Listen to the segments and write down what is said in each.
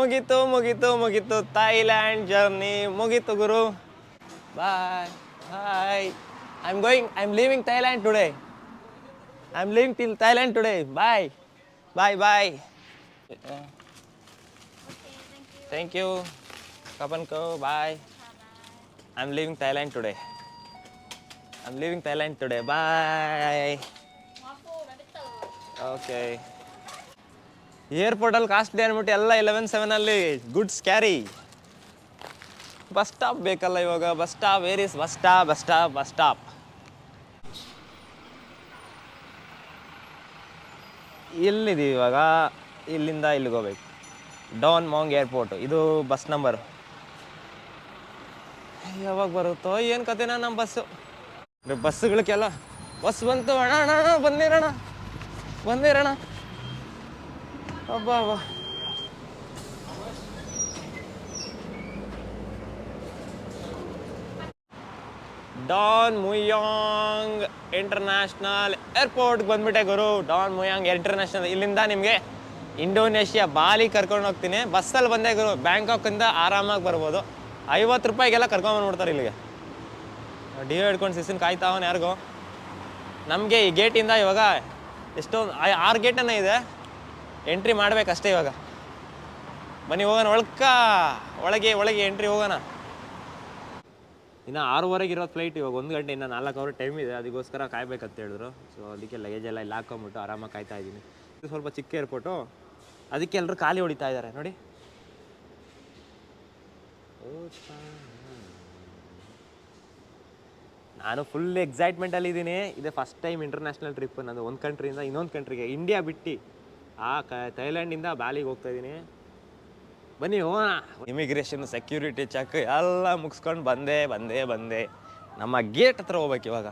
ಮುಗೀತು Thailand journey ಮುಗೀತು ಗುರು. Bye bye. I am leaving Thailand today. Bye bye bye. Thank you. ಕಪನ್ಕೋ bye. I'm leaving Thailand today. Bye. Okay. ಏರ್ಪೋರ್ಟಲ್ಲಿ costly ಅಂದ್ಬಿಟ್ಟು ಎಲ್ಲ 11/7 goods carry. Bus stop ಬೇಕಲ್ಲ ಇವಾಗ. Bus stop, where is bus stop. ಇಲ್ಲಿದ್ದೀವಿ ಇವಾಗ. ಇಲ್ಲಿಂದ ಇಲ್ಲಿಗೆ ಹೋಗ್ಬೇಕು. Don Mueang airport. ಇದು ಬಸ್ ನಂಬರ್. ಯಾವಾಗ ಬರುತ್ತೋ ಏನು ಕತೆನಾ ನಮ್ಮ ಬಸ್ಸು. ಬಸ್ಸುಗಳಿಗೆಲ್ಲ ಬಸ್ ಬಂತು. ಅಣ್ಣ ಬಂದಿರೋಣ. ಅಬ್ಬಾ ಡಾನ್ ಮುಯಾಂಗ್ ಇಂಟರ್ನ್ಯಾಷನಲ್ ಏರ್ಪೋರ್ಟ್ಗೆ ಬಂದ್ಬಿಟ್ಟೆ ಗುರು. Don ಮುಯಾಂಗ್ international. ಇಲ್ಲಿಂದ ನಿಮಗೆ ಇಂಡೋನೇಷ್ಯಾ ಬಾಲಿ ಕರ್ಕೊಂಡು ಹೋಗ್ತೀನಿ. ಬಸ್ಸಲ್ಲಿ ಬಂದೆ ಗುರು. ಬ್ಯಾಂಕಾಕಿಂದ ಆರಾಮಾಗಿ ಬರ್ಬೋದು. 50 ರೂಪಾಯಿಗೆಲ್ಲ ಕರ್ಕೊಂಬಂದ್ಬಿಡ್ತಾರೆ ಇಲ್ಲಿಗೆ. ಡಿಯೋ ಹಿಡ್ಕೊಂಡು ಸಿಸಿನ್ ಕಾಯ್ತಾವನ್ ಯಾರಿಗೋ. ನಮಗೆ ಈ ಗೇಟಿಂದ ಇವಾಗ ಎಷ್ಟೊಂದು 6 ಗೇಟನ್ನು ಇದೆ. ಎಂಟ್ರಿ ಮಾಡಬೇಕಷ್ಟೇ ಇವಾಗ. ಬನ್ನಿ ಹೋಗೋಣ. ಒಳಗೆ ಎಂಟ್ರಿ ಹೋಗೋಣ. ಇನ್ನು 6:30 ಇರೋದು ಫ್ಲೈಟ್. ಇವಾಗ 1 ಗಂಟೆ, ಇನ್ನು 4 ಅವರ್ ಟೈಮ್ ಇದೆ. ಅದಕ್ಕೋಸ್ಕರ ಕಾಯ್ಬೇಕಂತ ಹೇಳಿದ್ರು. ಸೊ ಅದಕ್ಕೆ ಲಗೇಜ್ ಎಲ್ಲ ಇಲ್ಲಿ ಹಾಕೊಂಬಿಟ್ಟು ಆರಾಮಾಗಿ ಕಾಯ್ತಾ ಇದ್ದೀನಿ. ಇದು ಸ್ವಲ್ಪ ಚಿಕ್ಕ ಏರ್ಪೋರ್ಟು, ಅದಕ್ಕೆ ಎಲ್ಲರೂ ಖಾಲಿ ಹೊಡಿತಾ ಇದ್ದಾರೆ ನೋಡಿ. ನಾನು ಫುಲ್ ಎಕ್ಸೈಟ್ಮೆಂಟಲ್ಲಿ ಇದ್ದೀನಿ. ಇದೇ ಫಸ್ಟ್ ಟೈಮ್ ಇಂಟರ್ನ್ಯಾಷನಲ್ ಟ್ರಿಪ್ ನಂದು. ಒಂದು ಕಂಟ್ರಿಯಿಂದ ಇನ್ನೊಂದು ಕಂಟ್ರಿಗೆ, ಇಂಡಿಯಾ ಬಿಟ್ಟು ಥೈಲ್ಯಾಂಡಿಂದ ಬಾಲಿಗೆ ಹೋಗ್ತಾ ಇದ್ದೀನಿ. ಬನ್ನಿ ಹೋಗೋಣ. ಇಮಿಗ್ರೇಷನ್, ಸೆಕ್ಯೂರಿಟಿ ಚೆಕ್ ಎಲ್ಲ ಮುಗಿಸ್ಕೊಂಡು ಬಂದೆ. ನಮ್ಮ ಗೇಟ್ ಹತ್ರ ಹೋಗ್ಬೇಕು ಇವಾಗ.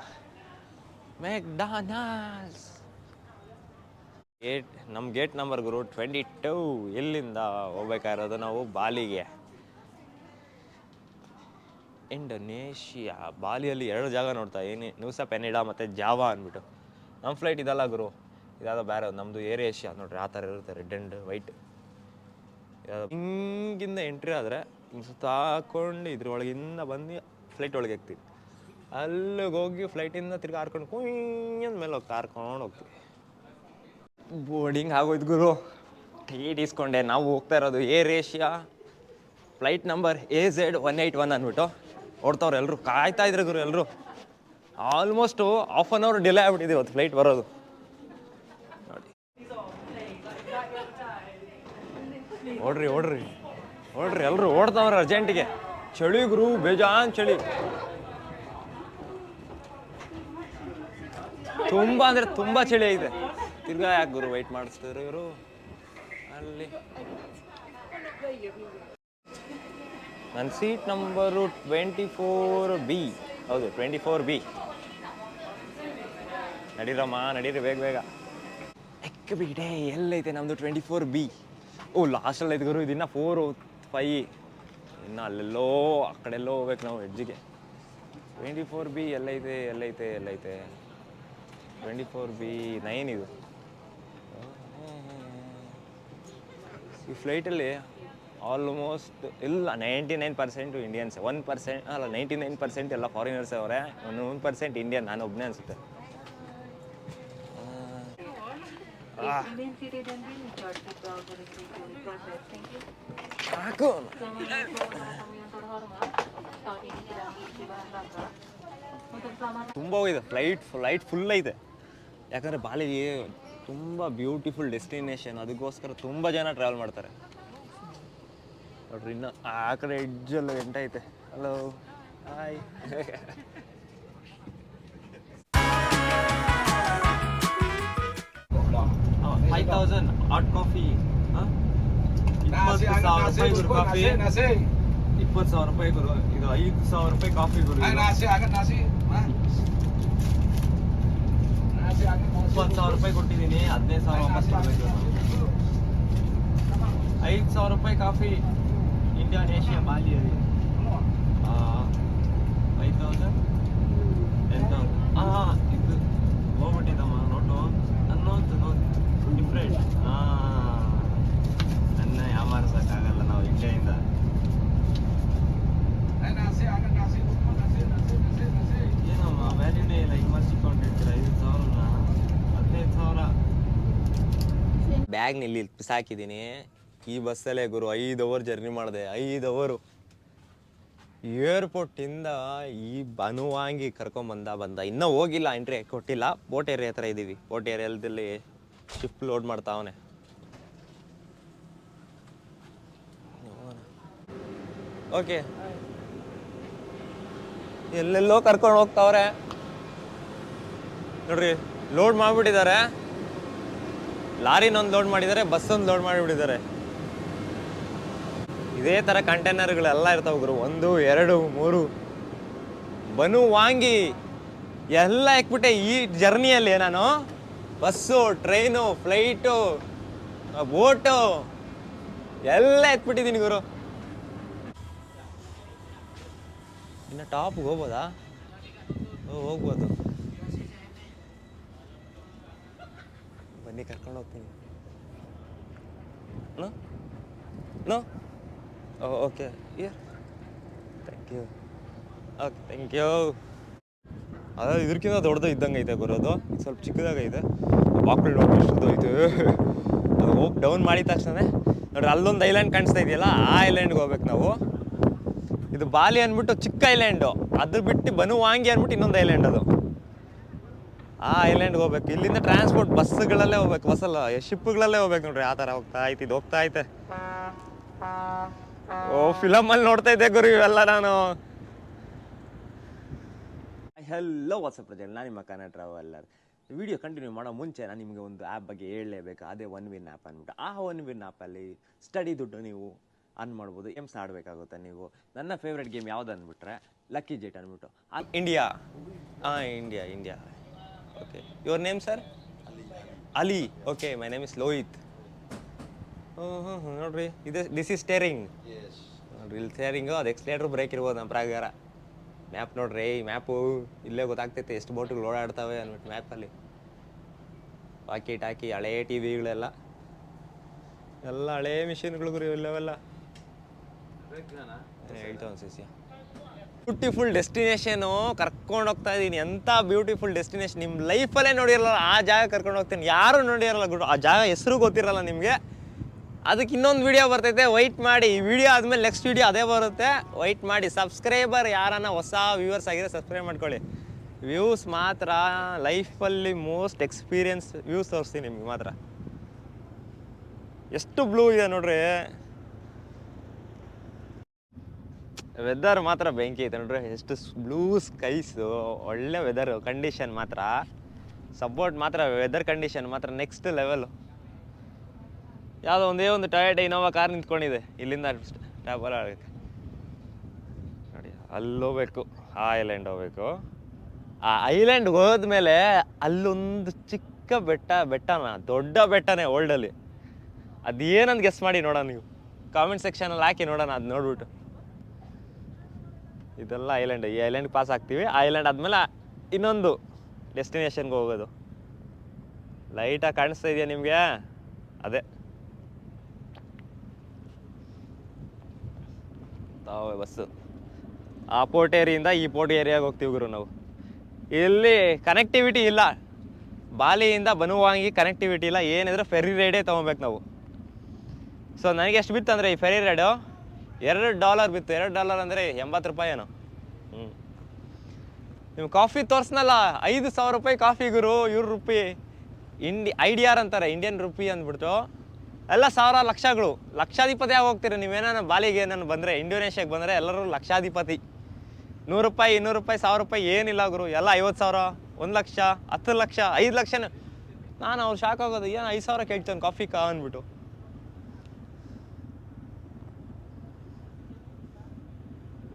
McDonald's gate. ನಮ್ಮ ಗೇಟ್ ನಂಬರ್ ಗುರು 22. ಇಲ್ಲಿಂದ ಹೋಗ್ಬೇಕಾಗಿರೋದು ನಾವು ಬಾಲಿಗೆ. ಇಂಡೋನೇಷಿಯಾ ಬಾಲಿಯಲ್ಲಿ 2 ಜಾಗ ನೋಡ್ತಾ ಇದ್ದೀನಿ. ನ್ಯೂಸಾ ಪೆನಿಡಾ ಮತ್ತು ಜಾವಾ ಅಂದ್ಬಿಟ್ಟು. ನಮ್ಮ ಫ್ಲೈಟ್ ಇದಲ್ಲ ಗುರು, ಇದಾದ ಬೇರೆ. ನಮ್ಮದು ಏರ್ ಏಷ್ಯಾ ನೋಡ್ರಿ. ಆ ಥರ ಇರುತ್ತೆ, ರೆಡ್ ಆ್ಯಂಡ್ ವೈಟ್. ಹಿಂಗಿಂದ ಎಂಟ್ರಿ ಆದರೆ ಸುತ್ತಾಕೊಂಡು ಇದ್ರೊಳಗಿಂದ ಬಂದು ಫ್ಲೈಟ್ ಒಳಗೆ ಹೋಗ್ತೀವಿ. ಅಲ್ಲಿಗೆ ಹೋಗಿ ಫ್ಲೈಟಿಂದ ತಿರ್ಗಿ ಹಾರ್ಕೊಂಡು ಕುಯ್ಯಂದ ಮೇಲೆ ಹಾರ್ಕೊಂಡು ಹೋಗ್ತೀವಿ. ಬೋರ್ಡಿಂಗ್ ಆಗೋಯ್ತು ಗುರು. ಟಿಕೆಟ್ ಇಸ್ಕೊಂಡೆ. ನಾವು ಹೋಗ್ತಾ ಇರೋದು air Asia. Flight number AZ181 ಅಂದ್ಬಿಟ್ಟು ಓಡ್ತಾವ್ರು. ಎಲ್ಲರೂ ಕಾಯ್ತಾ ಇದ್ರು ಗುರು. ಎಲ್ಲರೂ ಆಲ್ಮೋಸ್ಟು ½ ಅನ್ ಅವರ್ ಡಿಲೇ ಆಗ್ಬಿಟ್ಟಿದೆ ಇವತ್ತು ಫ್ಲೈಟ್ ಬರೋದು ನೋಡಿ. ಓಡ್ರಿ ಎಲ್ಲರೂ ಓಡ್ತಾವ್ರೆ ಅರ್ಜೆಂಟಿಗೆ. ಚಳಿ ಗುರು, ಬೇಜಾನ್ ಚಳಿ. ತುಂಬ ಅಂದರೆ ತುಂಬ ಚಳಿ ಐತೆ. ತಿರ್ಗಾ ಯಾಕೆ ಗುರು ವೆಯ್ಟ್ ಮಾಡಿಸ್ತಿದ್ರು ಇವರು ಅಲ್ಲಿ. ನನ್ನ ಸೀಟ್ ನಂಬರು 24B. ಹೌದು 24B. ನಡೀರಿ ಬೇಗ. ಎಕ್ಕಬಿಡೆ. ಎಲ್ಲೈತೆ ನಮ್ಮದು 24B? ಓ ಲಾಸ್ಟಲ್ಲಿ ಐತೆ ಗುರು. ಇದನ್ನು 4, 5 ಇನ್ನು ಅಲ್ಲೆಲ್ಲೋ ಆ ಕಡೆಲ್ಲೋ ಹೋಗ್ಬೇಕು ನಾವು ಎಡ್ಜಿಗೆ. 24B ಎಲ್ಲೈತೆ 24B 9 ಇದು. ಈ ಫ್ಲೈಟಲ್ಲಿ ಆಲ್ಮೋಸ್ಟ್ ಇಲ್ಲ 99% ಇಂಡಿಯನ್ಸ್. 1% ಅಲ್ಲ 99% ಎಲ್ಲ ಫಾರಿನರ್ಸ್ ಅವರೇ. 1% ಇಂಡಿಯನ್. ನಾನು ಒಬ್ಬನೇ ಅನಿಸುತ್ತೆ. ಸಾಕು. ತುಂಬ ಹೋಗಿದೆ ಫ್ಲೈಟ್ ಫುಲ್ ಐತೆ. ಯಾಕಂದರೆ ಬಾಲಿ ತುಂಬ ಬ್ಯೂಟಿಫುಲ್ ಡೆಸ್ಟಿನೇಷನ್. ಅದಕ್ಕೋಸ್ಕರ ತುಂಬ ಜನ ಟ್ರಾವೆಲ್ ಮಾಡ್ತಾರೆ ನೋಡ್ರಿ. ಇನ್ನು ಆ ಕಡೆ ಎಡ್ಜಲ್ಲಿ ಎಂಟೈತೆ. Hello hi. 5,000 hot coffee. 20,000 ರೂಪಾಯಿ ಗುರು ಕಾಫಿ. 20,000 ರೂಪಾಯಿ ಗುರು. ಇದು 5,000 ರೂಪಾಯಿ ಕಾಫಿ ಗುರು. 20,000 ರೂಪಾಯಿ ಕೊಟ್ಟಿದ್ದೀನಿ. 15,000 ವಾಪಸ್ ಕೊಡಬೇಕು. 5,000 ರೂಪಾಯಿ ಕಾಫಿ ಇಂಡೋನೇಷ್ಯಾ ಬಾಲಿಯಲ್ಲಿ. 5,000 10,000. ಇದು ಹೋಗ್ಬಿಟ್ಟಿದ್ದಮ್ಮ ನೋಟು. ಅನ್ನೋದು ಡಿಫ್ರೆಂಟ್. ನನ್ನ ಯಾಮಾರಿಸೋಕ್ಕಾಗಲ್ಲ. ಬ್ಯಾಗ್ನ ಇಲ್ಲಿ ಬಿಸಾಕಿದ್ದೀನಿ. ಈ ಬಸ್ಸಲ್ಲೇ ಗುರು 5 ಅವರ್ ಜರ್ನಿ ಮಾಡಿದೆ. 5 ಅವರು ಏರ್ಪೋರ್ಟಿಂದ ಈ ಬನುವಾಂಗಿ ಬಂದ ಇನ್ನೂ ಹೋಗಿಲ್ಲ, ಎಂಟ್ರಿ ಕೊಟ್ಟಿಲ್ಲ. ಬೋಟ್ ಏರಿಯಾ ಹತ್ರ ಇದ್ದೀವಿ. ಬೋಟ್ ಏರಿಯಾದಲ್ಲಿ ಶಿಪ್ ಲೋಡ್ ಮಾಡ್ತಾವನೆ. ಓಕೆ, ಎಲ್ಲೆಲ್ಲೋ ಕರ್ಕೊಂಡು ಹೋಗ್ತಾವ್ರೆ ನೋಡ್ರಿ. ಲೋಡ್ ಮಾಡಿಬಿಟ್ಟಿದ್ದಾರೆ, ಲಾರಿನೊಂದು ಲೋಡ್ ಮಾಡಿದ್ದಾರೆ, ಬಸ್ಸೊಂದು ಲೋಡ್ ಮಾಡಿಬಿಟ್ಟಿದ್ದಾರೆ. ಇದೇ ಥರ ಕಂಟೈನರ್ಗಳೆಲ್ಲ ಇರ್ತಾವೆ ಗುರು. 1, 2, 3 ಬನುವಾಂಗಿ ಎಲ್ಲ ಹಾಕ್ಬಿಟ್ಟೆ ಈ ಜರ್ನಿಯಲ್ಲಿ. ನಾನು ಬಸ್ಸು, ಟ್ರೈನು, ಫ್ಲೈಟು, ಬೋಟು ಎಲ್ಲ ಎತ್ಬಿಟ್ಟಿದ್ದೀನಿ ಗುರು. ಇನ್ನು ಟಾಪ್ಗೆ ಹೋಗ್ಬೋದಾ? ಹೋಗ್ಬೋದು, ಬನ್ನಿ ಕರ್ಕೊಂಡು ಹೋಗ್ತೀನಿ. No okay, thank you. Okay, thank you. ಅದ ಇದಕ್ಕಿಂತ ದೊಡ್ಡದು ಇದ್ದಂಗೆ ಐತೆ ಬರೋದು, ಸ್ವಲ್ಪ ಚಿಕ್ಕದಾಗೈತೆ. ಬಾಕ್ಲು ನೋಡಿ ಎಷ್ಟುದ್ದು ಐತೆ. ಅದು ಹೋಗಿ ಡೌನ್ ಮಾಡಿದ ತಕ್ಷಣ ನೋಡ್ರಿ ಅಲ್ಲೊಂದು ಐಲ್ಯಾಂಡ್ ಕಾಣಿಸ್ತಾ ಇದೆಯಲ್ಲ, ಆ ಐಲ್ಯಾಂಡ್ಗೆ ಹೋಗ್ಬೇಕು ನಾವು. ಇದು ಬಾಲಿ ಅಂದ್ಬಿಟ್ಟು ಚಿಕ್ಕ ಐಲ್ಯಾಂಡು, ಅದು ಬಿಟ್ಟು ಬನುವಾಂಗಿ ಅಂದ್ಬಿಟ್ಟು ಇನ್ನೊಂದು ಐಲ್ಯಾಂಡ್. ಅದು ಆ ಐಲ್ಯಾಂಡ್ಗೆ ಹೋಗ್ಬೇಕು. ಇಲ್ಲಿಂದ ಟ್ರಾನ್ಸ್ಪೋರ್ಟ್ ಬಸ್ಗಳಲ್ಲೇ ಹೋಗ್ಬೇಕು, ಬಸ್ಸಲ್ಲ ಶಿಪ್ಗಳಲ್ಲೇ ಹೋಗ್ಬೇಕು ನೋಡ್ರಿ. ಆ ಥರ ಹೋಗ್ತಾ ಐತೆ, ಇದು ಹೋಗ್ತಾ ಐತೆ. ಓ, ಫಿಲಮಲ್ಲಿ ನೋಡ್ತಾ ಇದ್ದೆ ಗುರು ಇವೆಲ್ಲ ನಾನು. ಹೆಲೋ ವಾಟ್ಸಪ್ ಪ್ರಜೆಗಳು, ನಾನು ನಿಮ್ಮ ಕನ್ನಡ ಟ್ರಾವೆಲ್ಲರ್. ವಿಡಿಯೋ ಕಂಟಿನ್ಯೂ ಮಾಡೋ ಮುಂಚೆ ನಾನು ನಿಮಗೆ ಒಂದು ಆ್ಯಪ್ ಬಗ್ಗೆ ಹೇಳಲೇಬೇಕು. ಅದೇ OneWin ಆ್ಯಪ್ ಅಂದ್ಬಿಟ್ಟು. ಆ OneWin ಆ್ಯಪಲ್ಲಿ ಸ್ಟಡಿ ದುಡ್ಡು ನೀವು ಅರ್ನ್ ಮಾಡ್ಬೋದು. ಗೇಮ್ಸ್ ಆಡಬೇಕಾಗುತ್ತೆ ನೀವು. ನನ್ನ ಫೇವ್ರೆಟ್ ಗೇಮ್ ಯಾವ್ದು ಅಂದ್ಬಿಟ್ರೆ ಲಕ್ಕಿ ಜೆಟ್ ಅಂದ್ಬಿಟ್ಟು. India India. Okay, your name sir? Ali. Okay, my name is Lohit. ನೋಡ್ರಿ, ದಿಸ್ ಈಸ್ ಸ್ಟೇರಿಂಗ್ ನೋಡ್ರಿ. ಇಲ್ಲಿ ಸ್ಟೇರಿಂಗು, ಅದು ಎಕ್ಸ್ಲೇಟ್ರ್ ಬ್ರೇಕ್ ಇರ್ಬೋದು ನಮ್ಮ ಪ್ರಕಾರ. ಮ್ಯಾಪ್ ನೋಡ್ರಿ, ಈ ಮ್ಯಾಪು ಇಲ್ಲೇ ಗೊತ್ತಾಗ್ತೈತೆ ಎಷ್ಟು ಬೋಟ್ಗಳು ಓಡಾಡ್ತವೆ ಅಂದ್ಬಿಟ್ಟು ಮ್ಯಾಪಲ್ಲಿ. ಟಾಕಿ ಹಳೇ ಟಿವಿಗಳೆಲ್ಲ, ಎಲ್ಲ ಹಳೇ ಮಿಷಿನ್ಗಳು ಗುರು ಇಲ್ಲವೆಲ್ಲ. ಹೇಳ್ತಾವ ಸಿಸಿಯ ಬ್ಯೂಟಿಫುಲ್ ಡೆಸ್ಟಿನೇಷನು ಕರ್ಕೊಂಡು ಹೋಗ್ತಾ ಇದ್ದೀನಿ. ಎಂಥ ಬ್ಯೂಟಿಫುಲ್ ಡೆಸ್ಟಿನೇಷನ್ ನಿಮ್ಮ ಲೈಫಲ್ಲೇ ನೋಡಿರಲ್ಲ ಆ ಜಾಗ ಕರ್ಕೊಂಡು ಹೋಗ್ತೀನಿ. ಯಾರು ನೋಡಿರಲ್ಲ ಗುರು, ಆ ಜಾಗ ಹೆಸರು ಗೊತ್ತಿರಲ್ಲ ನಿಮಗೆ. ಅದಕ್ಕೆ ಇನ್ನೊಂದು ವೀಡಿಯೋ ಬರ್ತೈತೆ, ವೆಯ್ಟ್ ಮಾಡಿ. ಈ ವಿಡಿಯೋ ಆದಮೇಲೆ ನೆಕ್ಸ್ಟ್ ವೀಡಿಯೋ ಅದೇ ಬರುತ್ತೆ, ವೆಯ್ಟ್ ಮಾಡಿ. ಸಬ್ಸ್ಕ್ರೈಬರ್ ಯಾರನ್ನ ಹೊಸ ವ್ಯೂವರ್ಸ್ ಆಗಿದ್ರೆ ಸಬ್ಸ್ಕ್ರೈಬ್ ಮಾಡ್ಕೊಳ್ಳಿ. ವ್ಯೂಸ್ ಮಾತ್ರ ಲೈಫಲ್ಲಿ ಮೋಸ್ಟ್ ಎಕ್ಸ್ಪೀರಿಯನ್ಸ್ ವ್ಯೂಸ್ ತೋರಿಸ್ತೀನಿ ನಿಮ್ಗೆ ಮಾತ್ರ. ಎಷ್ಟು ಬ್ಲೂ ಇದೆ ನೋಡ್ರಿ. ವೆದರ್ ಮಾತ್ರ ಬೆಂಕಿ ಐತೆ ನೋಡ್ರಿ. ಎಷ್ಟು ಬ್ಲೂ ಸ್ಕೈಸು, ಒಳ್ಳೆ ವೆದರ್ ಕಂಡೀಷನ್ ಮಾತ್ರ. ಸಪೋರ್ಟ್ ಮಾತ್ರ, ವೆದರ್ ಕಂಡೀಷನ್ ಮಾತ್ರ ನೆಕ್ಸ್ಟ್ ಲೆವೆಲು. ಯಾವುದೋ ಒಂದೇ ಒಂದು ಟೊಯೋಟಾ ಇನೋವಾ ಕಾರ್ ನಿಂತ್ಕೊಂಡಿದೆ ಇಲ್ಲಿಂದ ಟ್ರಾವೆಲ್ ಆಗೋಕ್ಕೆ. ನೋಡಿ, ಅಲ್ಲಿ ಹೋಗ್ಬೇಕು, ಆ ಐಲ್ಯಾಂಡ್ ಹೋಗ್ಬೇಕು. ಆ ಐಲ್ಯಾಂಡ್ಗೆ ಹೋದ್ಮೇಲೆ ಅಲ್ಲೊಂದು ಚಿಕ್ಕ ಬೆಟ್ಟನ, ದೊಡ್ಡ ಬೆಟ್ಟನೇ ವರ್ಲ್ಡಲ್ಲಿ. ಅದೇನಂದು ಗೆಸ್ ಮಾಡಿ ನೋಡೋಣ ನೀವು. ಕಾಮೆಂಟ್ ಸೆಕ್ಷನಲ್ಲಿ ಹಾಕಿ ನೋಡೋಣ, ಅದು ನೋಡ್ಬಿಟ್ಟು. ಇದೆಲ್ಲ ಐಲ್ಯಾಂಡ್. ಈ ಐಲ್ಯಾಂಡ್ ಪಾಸ್ ಆಗ್ತೀವಿ. ಆ ಐಲ್ಯಾಂಡ್ ಆದಮೇಲೆ ಇನ್ನೊಂದು ಡೆಸ್ಟಿನೇಷನ್ಗೆ ಹೋಗೋದು. ಲೈಟಾಗಿ ಕಾಣಿಸ್ತಾ ಇದೆಯಾ ನಿಮಗೆ? ಅದೇ ಬಸ್ಸು. ಆ ಪೋರ್ಟ್ ಏರಿಯಿಂದ ಈ ಪೋರ್ಟ್ ಏರಿಯಾಗೆ ಹೋಗ್ತೀವಿ ಗುರು ನಾವು. ಇಲ್ಲಿ ಕನೆಕ್ಟಿವಿಟಿ ಇಲ್ಲ, ಬಾಲಿಯಿಂದ ಬನುವಾಂಗಿ ಕನೆಕ್ಟಿವಿಟಿ ಇಲ್ಲ. ಏನಿದ್ರೆ ಫೆರಿ ರೈಡೇ ತೊಗೊಬೇಕು ನಾವು. ಸೊ ನನಗೆ ಎಷ್ಟು ಬಿತ್ತು ಅಂದರೆ ಈ ಫೆರಿ ರೈಡು $2 ಬಿತ್ತು. $2 ಅಂದರೆ 80 ರೂಪಾಯಿ ಏನೋ. ನೀವು ಕಾಫಿ ತೋರಿಸ್ನಲ್ಲ, 5,000 ರೂಪಾಯಿ ಕಾಫಿ ಗುರು. ಇವ್ರ ರೂಪಿ IDR ಅಂತಾರೆ, ಇಂಡಿಯನ್ ರುಪಿ ಅಂದ್ಬಿಟ್ಟು. ಎಲ್ಲ ಸಾವಿರ ಲಕ್ಷಗಳು, ಲಕ್ಷಾಧಿಪತಿ ಆಗಿ ಹೋಗ್ತೀರಿ ನೀವೇನೋ. ಬಾಲಿಗೆ ನಾನು ಬಂದರೆ, ಇಂಡೋನೇಷ್ಯಾಗೆ ಬಂದರೆ ಎಲ್ಲರೂ ಲಕ್ಷಾಧಿಪತಿ. 100 ರೂಪಾಯಿ, 200 ರೂಪಾಯಿ, 1000 ರೂಪಾಯಿ ಏನಿಲ್ಲ ಗುರು. ಎಲ್ಲ 50,000, 1 ಲಕ್ಷ, 10 ಲಕ್ಷ, 5 ಲಕ್ಷನೇ. ನಾನು ಅವ್ರು ಶಾಕ್ ಆಗೋದು, ಏನು 5,000 ಕೇಳ್ತಾನೆ ಕಾಫಿ ಅಂದ್ಬಿಟ್ಟು.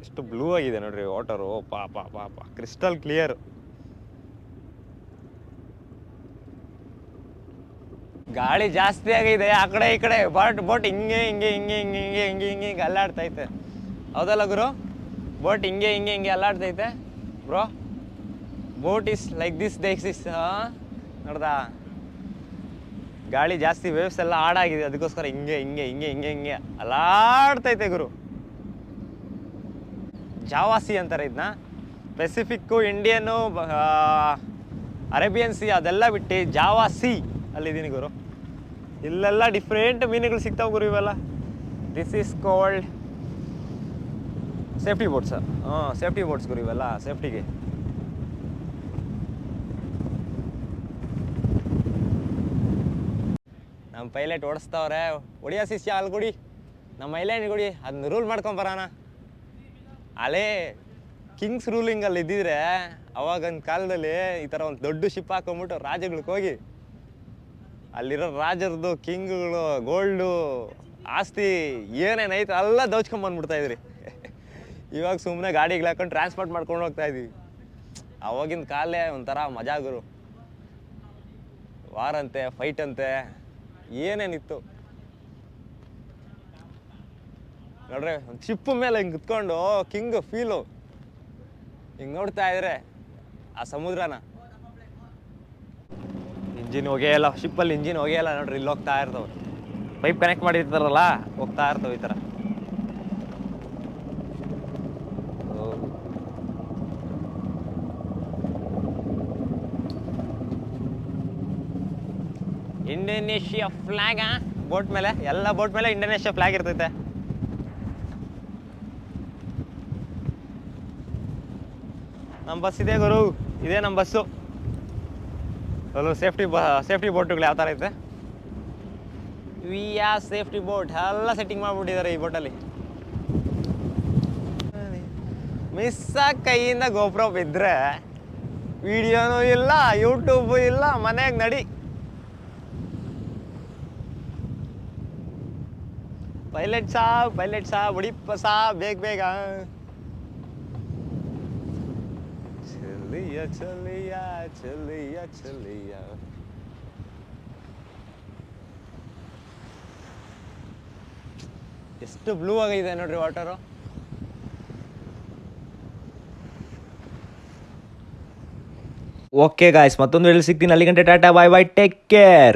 ಎಷ್ಟು ಬ್ಲೂ ಆಗಿದೆ ನೋಡ್ರಿ ವಾಟರು. ಪಾಪ ಕ್ರಿಸ್ಟಲ್ ಕ್ಲಿಯರ್. ಗಾಳಿ ಜಾಸ್ತಿ ಆಗಿದೆ, ಆ ಕಡೆ ಈ ಕಡೆ ಬೋಟ್ ಹಿಂಗೆ ಅಲ್ಲಾಡ್ತೈತೆ. ಹೌದಲ್ಲ ಗುರು? ಬೋಟ್ ಹಿಂಗೆ ಅಲ್ಲಾಡ್ತೈತೆ bro. Boat is like this ನೋಡ್ದಾ? ಗಾಳಿ ಜಾಸ್ತಿ, ವೇವ್ಸ್ ಎಲ್ಲ ಹಾಡಾಗಿದೆ, ಅದಕ್ಕೋಸ್ಕರ ಹಿಂಗೆ ಅಲ್ಲಾಡ್ತೈತೆ ಗುರು. ಜಾವಾಸಿ ಅಂತಾರೆ ಇದನ್ನ. ಪೆಸಿಫಿಕ್ಕು, ಇಂಡಿಯನ್ನು, ಅರೇಬಿಯನ್ ಸಿ ಅದೆಲ್ಲ ಬಿಟ್ಟು ಜಾವಾ ಸಿ ಅಲ್ಲಿದ್ದೀನಿ ಗುರು. ಇಲ್ಲೆಲ್ಲ ಡಿಫ್ರೆಂಟ್ ಮೀನುಗಳು ಸಿಗ್ತಾವೆ ಗುರು ಇವೆಲ್ಲ. This is called safety boats. Safety boats ಗುರು ಇವೆಲ್ಲ, ಸೇಫ್ಟಿಗೆ. ನಮ್ಮ ಪೈಲಟ್ ಓಡಿಸ್ತಾವ್ರೆ. ಹೊಡಿಯೋ ಶಿಷ್ಯ ಅಲ್ಲಿ ಕೊಡಿ, ನಮ್ಮ ಐಲ್ಯಾಂಡ್ ಕೊಡಿ, ಅದನ್ನ ರೂಲ್ ಮಾಡ್ಕೊಂಬರೋಣ. ಅಲ್ಲೇ ಕಿಂಗ್ಸ್ ರೂಲಿಂಗಲ್ಲಿ ಇದ್ದಿದ್ರೆ ಅವಾಗಿನ ಕಾಲದಲ್ಲಿ ಈ ಥರ ಒಂದು ದೊಡ್ಡ ಶಿಪ್ ಹಾಕೊಂಬಿಟ್ಟು ರಾಜ್ಯಗಳಿಗೆ ಹೋಗಿ ಅಲ್ಲಿರೋ ರಾಜರದ್ದು ಕಿಂಗ್ಗಳು ಗೋಲ್ಡು ಆಸ್ತಿ ಏನೇನೈತೆ ಎಲ್ಲ ದೋಚ್ಕೊಂಬಂದ್ಬಿಡ್ತಾ ಇದ್ರಿ. ಇವಾಗ ಸುಮ್ಮನೆ ಗಾಡಿಗಳು ಹಾಕೊಂಡು ಟ್ರಾನ್ಸ್ಪೋರ್ಟ್ ಮಾಡ್ಕೊಂಡು ಹೋಗ್ತಾ ಇದೀವಿ. ಅವಾಗಿನ ಕಾಲೇ ಒಂಥರ ಮಜಾ ಗುರು. ವಾರ್ ಅಂತೆ, ಫೈಟ್ ಅಂತೆ, ಏನೇನಿತ್ತು ನೋಡ್ರಿ. ಒಂದು ಶಿಪ್ ಮೇಲೆ ಹಿಂಗೆ ಕುತ್ಕೊಂಡು ಕಿಂಗ್ ಫೀಲು ಹಿಂಗೆ ನೋಡ್ತಾ ಇದ್ರೆ ಆ ಸಮುದ್ರನ. ಇಂಜಿನ್ ಹೋಗೇಲ್ಲ ಶಿಪ್ಪಲ್ಲಿ, ಇಂಜಿನ್ ಹೋಗೇಲ್ಲ ನೋಡ್ರಿ. ಇಲ್ಲಿ ಹೋಗ್ತಾ ಇರ್ತವೆ, ಪೈಪ್ ಕನೆಕ್ಟ್ ಮಾಡಿರ್ತಾರಲ್ಲ, ಹೋಗ್ತಾ ಇರ್ತವೆ ಈ ಥರ. ಇಂಡೋನೇಷ್ಯಾ ಫ್ಲಾಗ ಬೋಟ್ ಮೇಲೆ, ಎಲ್ಲ ಬೋಟ್ ಮೇಲೆ ಇಂಡೋನೇಷ್ಯಾ ಫ್ಲಾಗ್ ಇರ್ತೈತೆ. ನಮ್ಮ ಬಸ್ ಇದೆ ಗುರು, ಇದೇ ನಮ್ಮ ಬಸ್ಸು. ಅಲ್ಲೂ ಸೇಫ್ಟಿ ಬೋಟುಗಳು ಯಾವ ಥರ ಐತೆ. ಸೇಫ್ಟಿ ಬೋಟ್ ಎಲ್ಲ ಸೆಟ್ಟಿಂಗ್ ಮಾಡಿಬಿಟ್ಟಿದ್ದಾರೆ ಈ ಬೋಟಲ್ಲಿ. ಮಿಸ್ಸಾಗಿ ಕೈಯಿಂದ ಗೋಪ್ರೋ ಬಿದ್ದರೆ ವಿಡಿಯೋನೂ ಇಲ್ಲ, ಯೂಟ್ಯೂಬು ಇಲ್ಲ, ಮನೆಗೆ ನಡಿ. ಪೈಲಟ್ ಸಾಬ್ ಹೊಡಿಪ್ಪ ಸಾಬ್, ಬೇಗ ಚಲಿಯ ಎಷ್ಟು ಬ್ಲೂ ಆಗಿದೆ ನೋಡ್ರಿ ವಾಟರು. ಓಕೆ ಗಾಯ್ಸ್, ಮತ್ತೊಂದು ಹೇಳಿ ಸಿಗ್ತೀನಿ. ಅಲ್ಲಿ ಗಂಟೆ ಟಾಟಾ, ಬಾಯ್ ಬಾಯ್, ಟೇಕ್ ಕೇರ್.